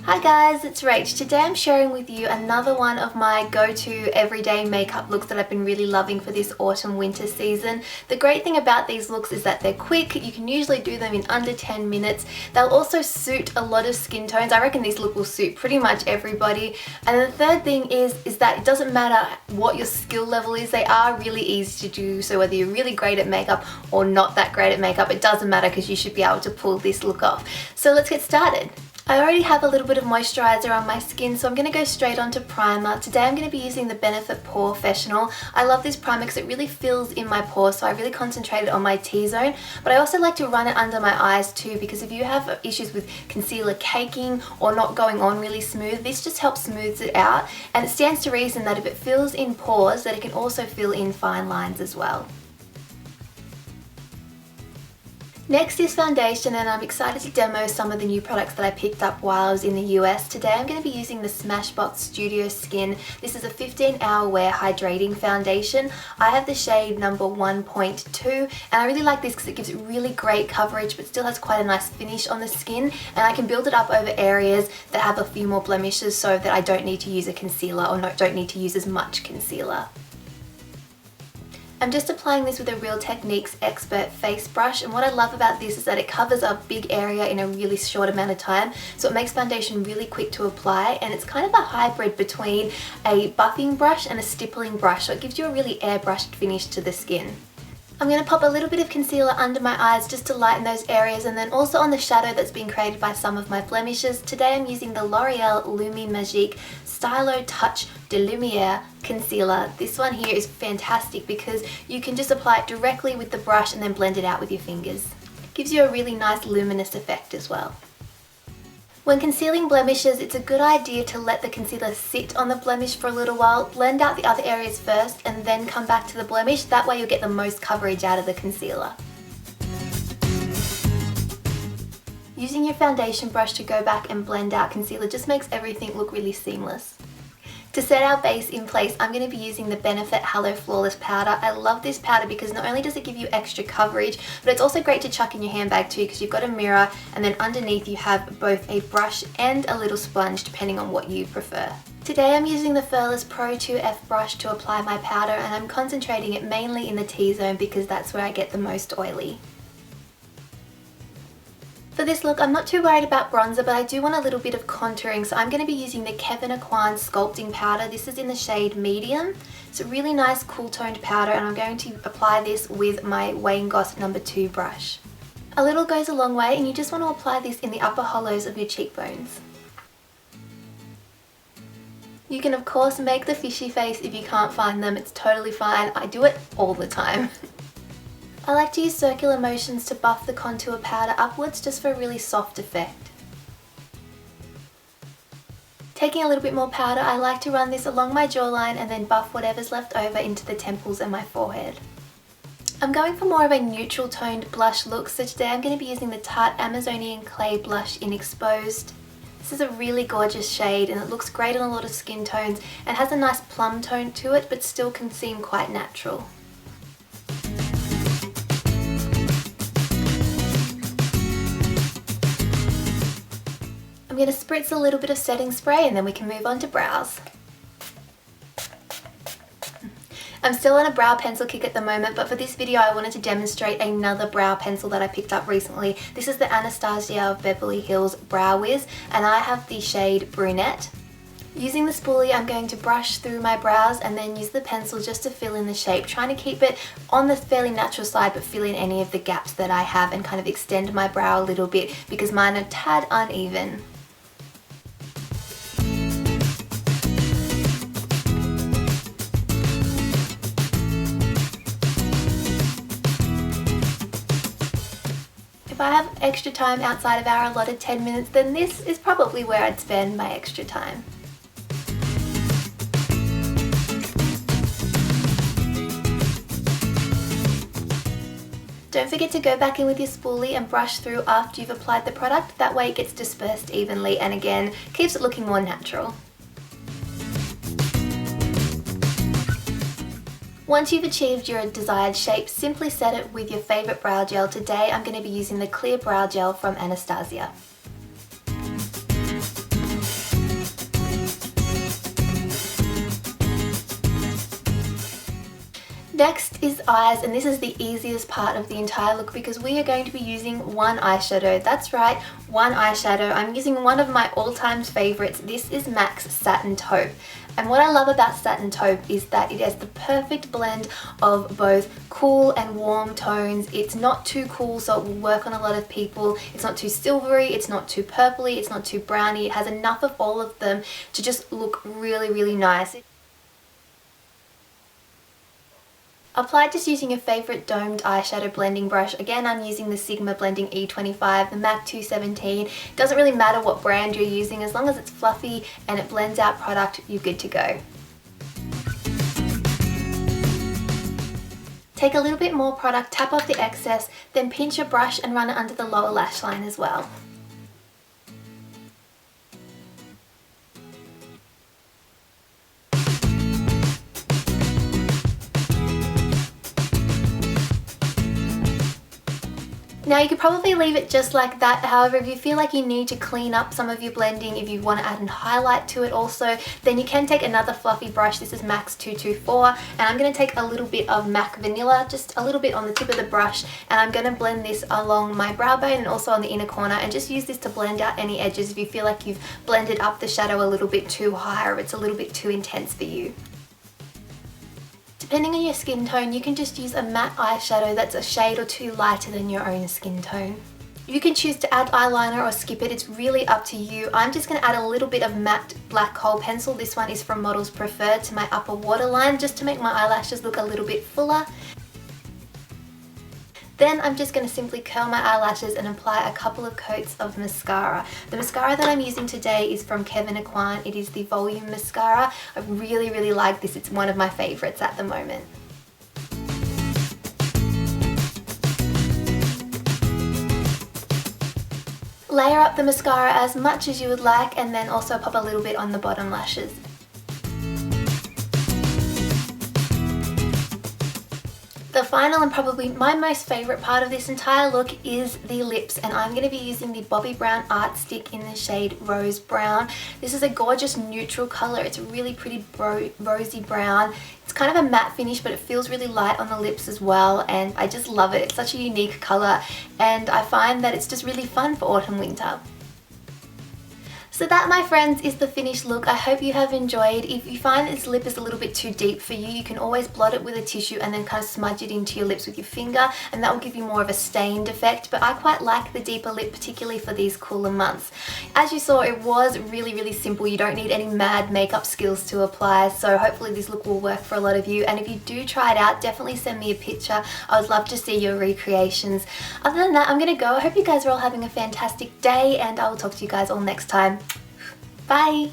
Hi guys, it's Rach. Today I'm sharing with you another one of my go-to everyday makeup looks that I've been really loving for this autumn-winter season. The great thing about these looks is that they're quick. You can usually do them in under 10 minutes. They'll also suit a lot of skin tones. I reckon this look will suit pretty much everybody. And the third thing is that it doesn't matter what your skill level is. They are really easy to do. So whether you're really great at makeup or not that great at makeup, it doesn't matter because you should be able to pull this look off. So let's get started. I already have a little bit of moisturizer on my skin, so I'm going to go straight on to primer. Today I'm going to be using the Benefit POREfessional. I love this primer because it really fills in my pores, so I really concentrated on my T-zone. But I also like to run it under my eyes too, because if you have issues with concealer caking or not going on really smooth, this just helps smooths it out. And it stands to reason that if it fills in pores, that it can also fill in fine lines as well. Next is foundation, and I'm excited to demo some of the new products that I picked up while I was in the US. Today I'm going to be using the Smashbox Studio Skin. This is a 15-hour wear hydrating foundation. I have the shade number 1.2 and I really like this because it gives it really great coverage but still has quite a nice finish on the skin, and I can build it up over areas that have a few more blemishes so that I don't need to use a concealer or don't need to use as much concealer. I'm just applying this with a Real Techniques Expert face brush, and what I love about this is that it covers a big area in a really short amount of time, so it makes foundation really quick to apply, and it's kind of a hybrid between a buffing brush and a stippling brush, so it gives you a really airbrushed finish to the skin. I'm going to pop a little bit of concealer under my eyes just to lighten those areas, and then also on the shadow that's been created by some of my blemishes. Today I'm using the L'Oreal Lumi Magique Stylo Touch de Lumiere concealer. This one here is fantastic because you can just apply it directly with the brush and then blend it out with your fingers. It gives you a really nice luminous effect as well. When concealing blemishes, it's a good idea to let the concealer sit on the blemish for a little while, blend out the other areas first and then come back to the blemish. That way you'll get the most coverage out of the concealer. Using your foundation brush to go back and blend out concealer just makes everything look really seamless. To set our base in place, I'm going to be using the Benefit Halo Flawless Powder. I love this powder because not only does it give you extra coverage, but it's also great to chuck in your handbag too, because you've got a mirror and then underneath you have both a brush and a little sponge depending on what you prefer. Today I'm using the Furless Pro 2F brush to apply my powder, and I'm concentrating it mainly in the T-zone because that's where I get the most oily. For this look, I'm not too worried about bronzer, but I do want a little bit of contouring, so I'm going to be using the Kevyn Aucoin Sculpting Powder. This is in the shade Medium. It's a really nice cool toned powder, and I'm going to apply this with my Goss number 2 brush. A little goes a long way, and you just want to apply this in the upper hollows of your cheekbones. You can of course make the fishy face if you can't find them. It's totally fine. I do it all the time. I like to use circular motions to buff the contour powder upwards just for a really soft effect. Taking a little bit more powder, I like to run this along my jawline and then buff whatever's left over into the temples and my forehead. I'm going for more of a neutral toned blush look, so today I'm going to be using the Tarte Amazonian Clay Blush in Exposed. This is a really gorgeous shade and it looks great on a lot of skin tones and has a nice plum tone to it, but still can seem quite natural. I'm going to spritz a little bit of setting spray and then we can move on to brows. I'm still on a brow pencil kick at the moment, but for this video I wanted to demonstrate another brow pencil that I picked up recently. This is the Anastasia of Beverly Hills Brow Wiz, and I have the shade Brunette. Using the spoolie, I'm going to brush through my brows and then use the pencil just to fill in the shape, trying to keep it on the fairly natural side but fill in any of the gaps that I have and kind of extend my brow a little bit because mine are a tad uneven. If I have extra time outside of our allotted 10 minutes, then this is probably where I'd spend my extra time. Don't forget to go back in with your spoolie and brush through after you've applied the product. That way it gets dispersed evenly and again, keeps it looking more natural. Once you've achieved your desired shape, simply set it with your favourite brow gel. Today I'm going to be using the clear brow gel from Anastasia. Next is eyes, and this is the easiest part of the entire look because we are going to be using one eyeshadow. That's right, one eyeshadow. I'm using one of my all-time favorites. This is MAC's Satin Taupe. And what I love about Satin Taupe is that it has the perfect blend of both cool and warm tones. It's not too cool, so it will work on a lot of people. It's not too silvery, it's not too purpley, it's not too browny. It has enough of all of them to just look really, really nice. Applied just using your favourite domed eyeshadow blending brush. Again, I'm using the Sigma Blending E25, the MAC 217. Doesn't really matter what brand you're using, as long as it's fluffy and it blends out product, you're good to go. Take a little bit more product, tap off the excess, then pinch your brush and run it under the lower lash line as well. Now you could probably leave it just like that. However, if you feel like you need to clean up some of your blending, if you want to add a highlight to it also, then you can take another fluffy brush. This is MAC's 224, and I'm going to take a little bit of MAC Vanilla, just a little bit on the tip of the brush, and I'm going to blend this along my brow bone and also on the inner corner, and just use this to blend out any edges if you feel like you've blended up the shadow a little bit too high or it's a little bit too intense for you. Depending on your skin tone, you can just use a matte eyeshadow that's a shade or two lighter than your own skin tone. You can choose to add eyeliner or skip it, it's really up to you. I'm just going to add a little bit of matte black Khol pencil. This one is from Models Preferred to my upper waterline, just to make my eyelashes look a little bit fuller. Then I'm just going to simply curl my eyelashes and apply a couple of coats of mascara. The mascara that I'm using today is from Kevyn Aucoin. It is the Volume Mascara. I really, really like this. It's one of my favorites at the moment. Layer up the mascara as much as you would like, and then also pop a little bit on the bottom lashes. The final and probably my most favourite part of this entire look is the lips, and I'm going to be using the Bobbi Brown Art Stick in the shade Rose Brown. This is a gorgeous neutral colour. It's a really pretty rosy brown. It's kind of a matte finish, but it feels really light on the lips as well, and I just love it. It's such a unique colour, and I find that it's just really fun for autumn winter. So that, my friends, is the finished look. I hope you have enjoyed. If you find this lip is a little bit too deep for you, you can always blot it with a tissue and then kind of smudge it into your lips with your finger, and that will give you more of a stained effect. But I quite like the deeper lip, particularly for these cooler months. As you saw, it was really, really simple. You don't need any mad makeup skills to apply, so hopefully this look will work for a lot of you. And if you do try it out, definitely send me a picture. I would love to see your recreations. Other than that, I'm gonna go. I hope you guys are all having a fantastic day, and I will talk to you guys all next time. Bye!